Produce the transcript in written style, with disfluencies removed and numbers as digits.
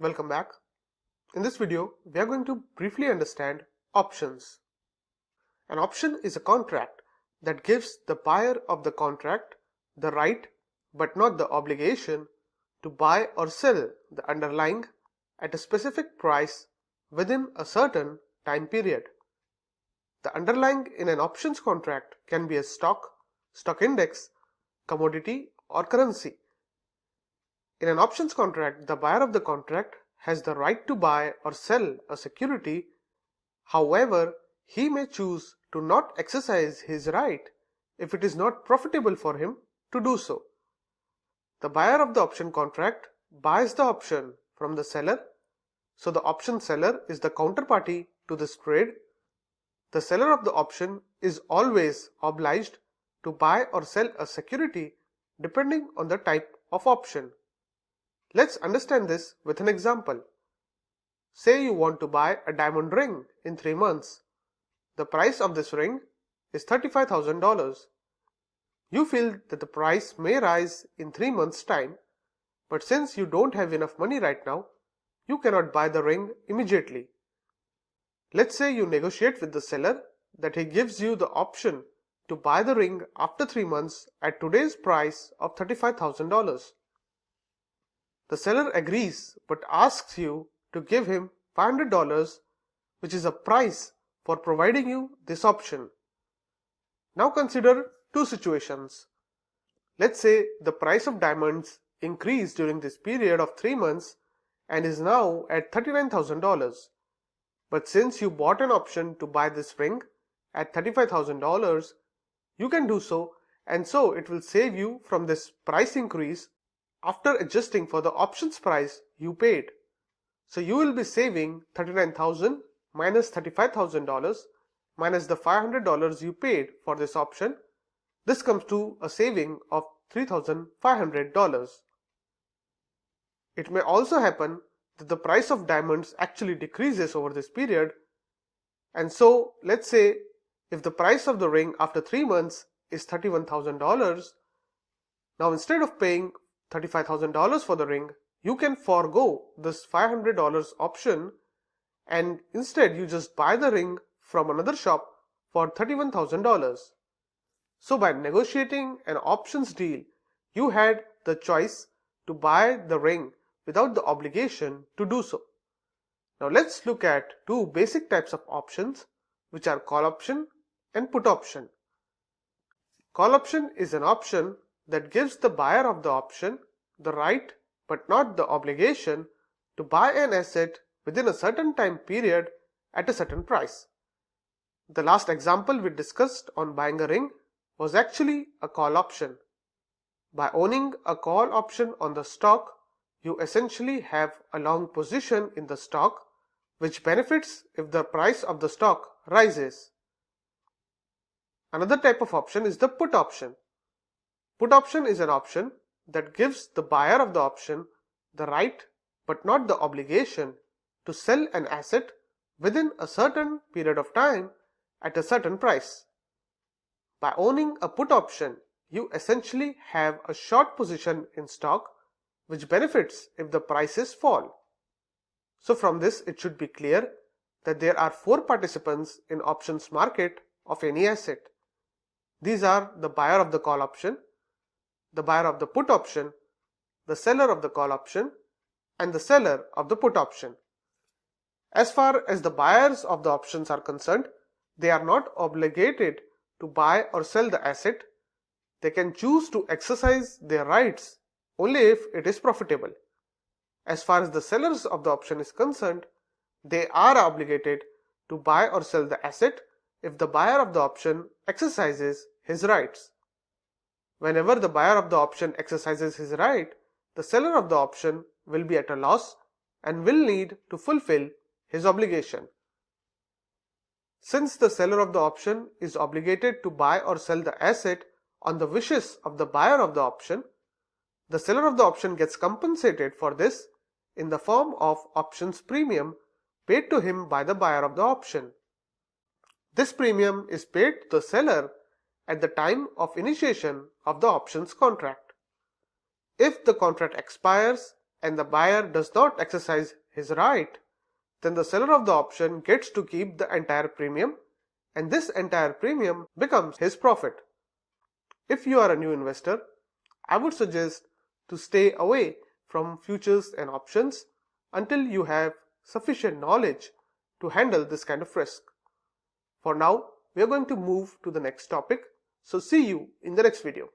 Welcome back. In this video, we are going to briefly understand options. An option is a contract that gives the buyer of the contract the right but not the obligation to buy or sell the underlying at a specific price within a certain time period. The underlying in an options contract can be a stock index, commodity, or currency. In an options contract, the buyer of the contract has the right to buy or sell a security. However, he may choose to not exercise his right if it is not profitable for him to do so. The buyer of the option contract buys the option from the seller, so the option seller is the counterparty to this trade. The seller of the option is always obliged to buy or sell a security depending on the type of option. Let's understand this with an example. Say you want to buy a diamond ring in 3 months. The price of this ring is $35,000. You feel that the price may rise in 3 months' time, but since you don't have enough money right now, you cannot buy the ring immediately. Let's say you negotiate with the seller that he gives you the option to buy the ring after 3 months at today's price of $35,000. The seller agrees but asks you to give him $500, which is a price for providing you this option. Now consider two situations. Let's say the price of diamonds increased during this period of 3 months and is now at $39,000. But since you bought an option to buy this ring at $35,000, you can do so, and so it will save you from this price increase after adjusting for the options price you paid. So you will be saving $39,000 minus $35,000 minus the $500 you paid for this option. This comes to a saving of $3,500. It may also happen that the price of diamonds actually decreases over this period, and so let's say if the price of the ring after 3 months is $31,000, now instead of paying $35,000 for the ring, you can forego this $500 option and instead you just buy the ring from another shop for $31,000. So by negotiating an options deal, you had the choice to buy the ring without the obligation to do so. Now let's look at two basic types of options, which are call option and put option. Call option is an option that gives the buyer of the option the right but not the obligation to buy an asset within a certain time period at a certain price. The last example we discussed on buying a ring was actually a call option. By owning a call option on the stock, you essentially have a long position in the stock, which benefits if the price of the stock rises. Another type of option is the put option. Put option is an option that gives the buyer of the option the right but not the obligation to sell an asset within a certain period of time at a certain price. By owning a put option, you essentially have a short position in stock, which benefits if the prices fall. So from this it should be clear that there are 4 participants in options market of any asset. These are the buyer of the call option, the buyer of the put option, the seller of the call option, and the seller of the put option. As far as the buyers of the options are concerned, they are not obligated to buy or sell the asset. They can choose to exercise their rights only if it is profitable. As far as the sellers of the option is concerned, they are obligated to buy or sell the asset if the buyer of the option exercises his rights. Whenever the buyer of the option exercises his right, the seller of the option will be at a loss and will need to fulfill his obligation. Since the seller of the option is obligated to buy or sell the asset on the wishes of the buyer of the option, the seller of the option gets compensated for this in the form of options premium paid to him by the buyer of the option. This premium is paid to the seller at the time of initiation of the options contract. If the contract expires and the buyer does not exercise his right, then the seller of the option gets to keep the entire premium, and this entire premium becomes his profit. If you are a new investor, I would suggest to stay away from futures and options until you have sufficient knowledge to handle this kind of risk. For now, we are going to move to the next topic, so see you in the next video.